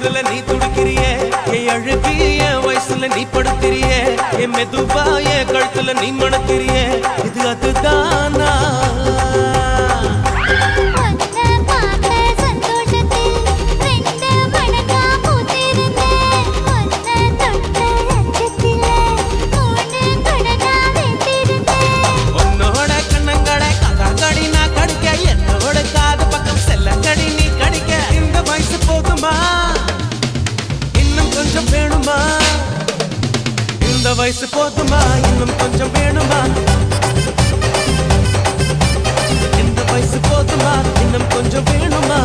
தொடுதல நீ துடிக்கிறியே என் அழுகி என் வயசுல நீ படுத்திரியே என் மெதுவா என் கழுத்துல நீ மணக்கிறியே இது அதுதானா இந்த வயசு போதுமா இன்னும் கொஞ்சம் வேணுமா இந்த வயசு போதுமா இன்னும் கொஞ்சம் வேணுமா